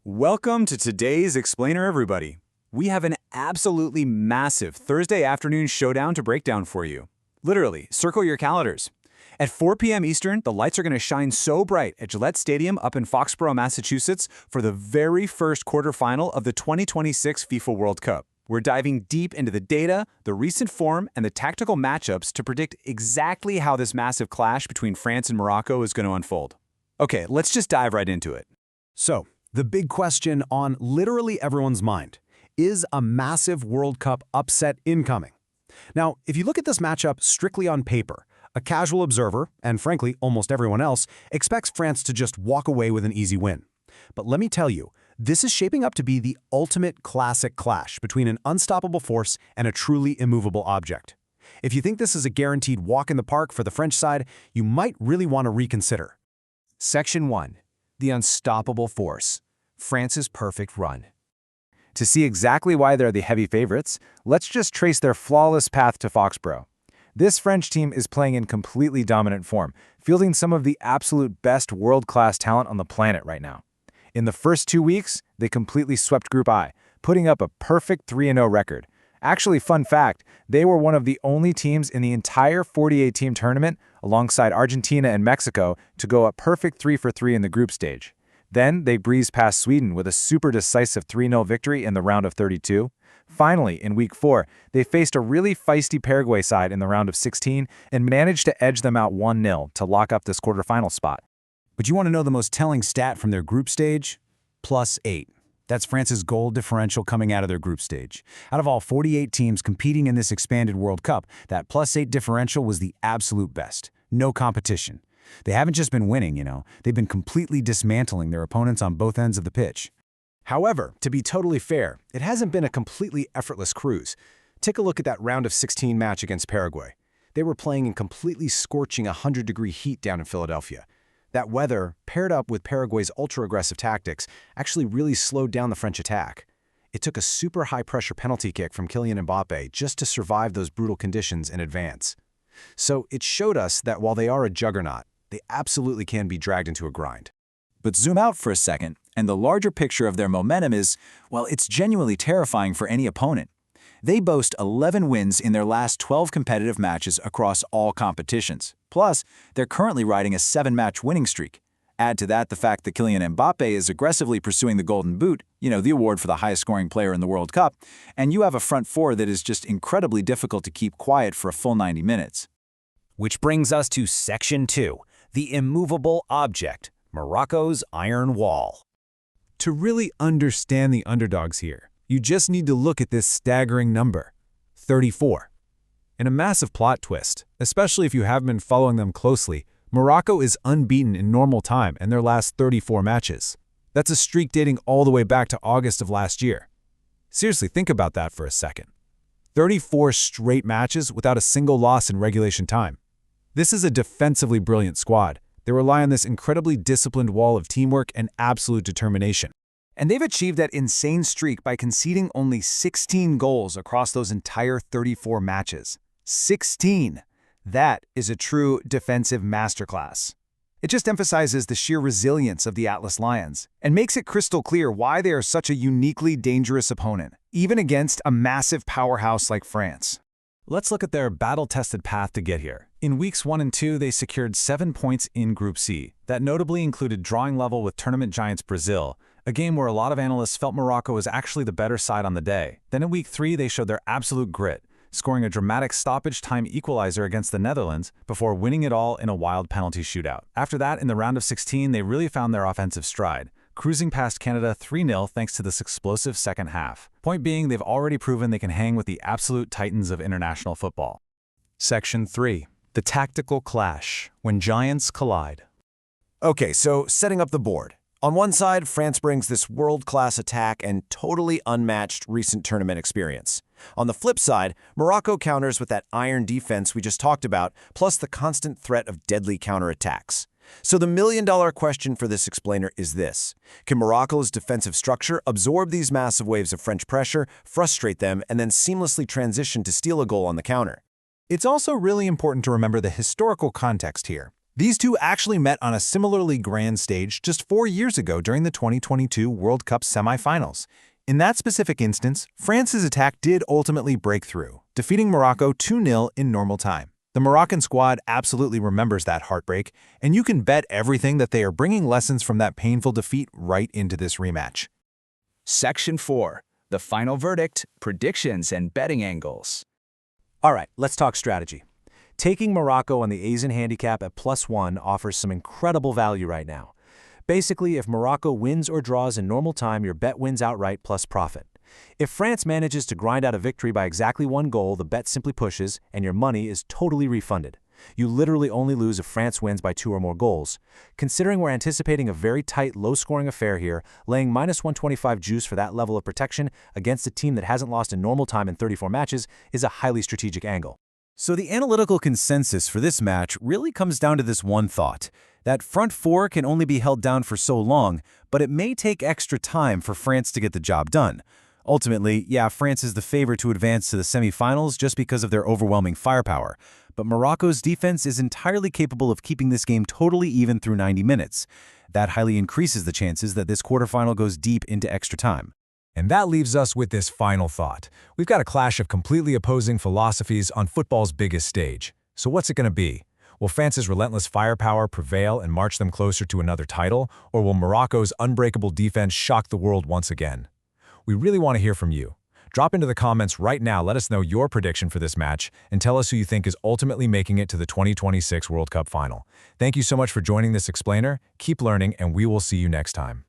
Welcome to today's Explainer, everybody. We have an absolutely massive Thursday afternoon showdown to break down for you. Literally, circle your calendars. At 4 p.m. Eastern, the lights are going to shine so bright at Gillette Stadium up in Foxboro, Massachusetts for the very first quarterfinal of the 2026 FIFA World Cup. We're diving deep into the data, the recent form, and the tactical matchups to predict exactly how this massive clash between France and Morocco is going to unfold. Okay, let's just dive right into it. So, the big question on literally everyone's mind, is a massive World Cup upset incoming? Now, if you look at this matchup strictly on paper, a casual observer, and frankly almost everyone else, expects France to just walk away with an easy win. But let me tell you, this is shaping up to be the ultimate classic clash between an unstoppable force and a truly immovable object. If you think this is a guaranteed walk in the park for the French side, you might really want to reconsider. Section 1. The Unstoppable Force. France's perfect run. To see exactly why they're the heavy favorites, let's just trace their flawless path to Foxboro. This French team is playing in completely dominant form, fielding some of the absolute best world-class talent on the planet right now. In the first 2 weeks, they completely swept Group I, putting up a perfect 3-0 record. Actually, fun fact, they were one of the only teams in the entire 48-team tournament, alongside Argentina and Mexico, to go a perfect 3-for-3 in the group stage. Then, they breezed past Sweden with a super decisive 3-0 victory in the round of 32. Finally, in Week 4, they faced a really feisty Paraguay side in the round of 16 and managed to edge them out 1-0 to lock up this quarterfinal spot. But you want to know the most telling stat from their group stage? +8. That's France's goal differential coming out of their group stage. Out of all 48 teams competing in this expanded World Cup, that +8 differential was the absolute best. No competition. They haven't just been winning, they've been completely dismantling their opponents on both ends of the pitch. However, to be totally fair, it hasn't been a completely effortless cruise. Take a look at that round of 16 match against Paraguay. They were playing in completely scorching 100-degree heat down in Philadelphia. That weather, paired up with Paraguay's ultra-aggressive tactics, actually really slowed down the French attack. It took a super high-pressure penalty kick from Kylian Mbappé just to survive those brutal conditions in advance. So it showed us that while they are a juggernaut, they absolutely can be dragged into a grind. But zoom out for a second, and the larger picture of their momentum is, well, it's genuinely terrifying for any opponent. They boast 11 wins in their last 12 competitive matches across all competitions. Plus, they're currently riding a 7-match winning streak. Add to that the fact that Kylian Mbappé is aggressively pursuing the Golden Boot, the award for the highest-scoring player in the World Cup, and you have a front four that is just incredibly difficult to keep quiet for a full 90 minutes. Which brings us to Section 2, the immovable object, Morocco's iron wall. To really understand the underdogs here, you just need to look at this staggering number, 34. In a massive plot twist, especially if you have been following them closely, Morocco is unbeaten in normal time in their last 34 matches. That's a streak dating all the way back to August of last year. Seriously, think about that for a second. 34 straight matches without a single loss in regulation time. This is a defensively brilliant squad. They rely on this incredibly disciplined wall of teamwork and absolute determination. And they've achieved that insane streak by conceding only 16 goals across those entire 34 matches. 16! That is a true defensive masterclass. It just emphasizes the sheer resilience of the Atlas Lions and makes it crystal clear why they are such a uniquely dangerous opponent, even against a massive powerhouse like France. Let's look at their battle-tested path to get here. In weeks 1 and 2, they secured 7 points in Group C. That notably included drawing level with tournament giants Brazil, a game where a lot of analysts felt Morocco was actually the better side on the day. Then in Week 3, they showed their absolute grit, scoring a dramatic stoppage time equalizer against the Netherlands before winning it all in a wild penalty shootout. After that, in the round of 16, they really found their offensive stride, cruising past Canada 3-0 thanks to this explosive second half. Point being, they've already proven they can hang with the absolute titans of international football. Section 3. The tactical clash, when giants collide. Okay, so setting up the board. On one side, France brings this world-class attack and totally unmatched recent tournament experience. On the flip side, Morocco counters with that iron defense we just talked about, plus the constant threat of deadly counterattacks. So the million-dollar question for this explainer is this: can Morocco's defensive structure absorb these massive waves of French pressure, frustrate them, and then seamlessly transition to steal a goal on the counter? It's also really important to remember the historical context here. These two actually met on a similarly grand stage just 4 years ago during the 2022 World Cup semifinals. In that specific instance, France's attack did ultimately break through, defeating Morocco 2-0 in normal time. The Moroccan squad absolutely remembers that heartbreak, and you can bet everything that they are bringing lessons from that painful defeat right into this rematch. Section 4. The final verdict, predictions and betting angles. All right, let's talk strategy. Taking Morocco on the Asian handicap at +1 offers some incredible value right now. Basically, if Morocco wins or draws in normal time, your bet wins outright plus profit. If France manages to grind out a victory by exactly 1 goal, the bet simply pushes, and your money is totally refunded. You literally only lose if France wins by 2 or more goals. Considering we're anticipating a very tight, low-scoring affair here, laying -125 juice for that level of protection against a team that hasn't lost in normal time in 34 matches is a highly strategic angle. So the analytical consensus for this match really comes down to this one thought, that front four can only be held down for so long, but it may take extra time for France to get the job done. Ultimately, yeah, France is the favorite to advance to the semifinals just because of their overwhelming firepower, but Morocco's defense is entirely capable of keeping this game totally even through 90 minutes. That highly increases the chances that this quarterfinal goes deep into extra time. And that leaves us with this final thought. We've got a clash of completely opposing philosophies on football's biggest stage. So what's it going to be? Will France's relentless firepower prevail and march them closer to another title, or will Morocco's unbreakable defense shock the world once again? We really want to hear from you. Drop into the comments right now, let us know your prediction for this match, and tell us who you think is ultimately making it to the 2026 World Cup final. Thank you so much for joining this explainer. Keep learning, and we will see you next time.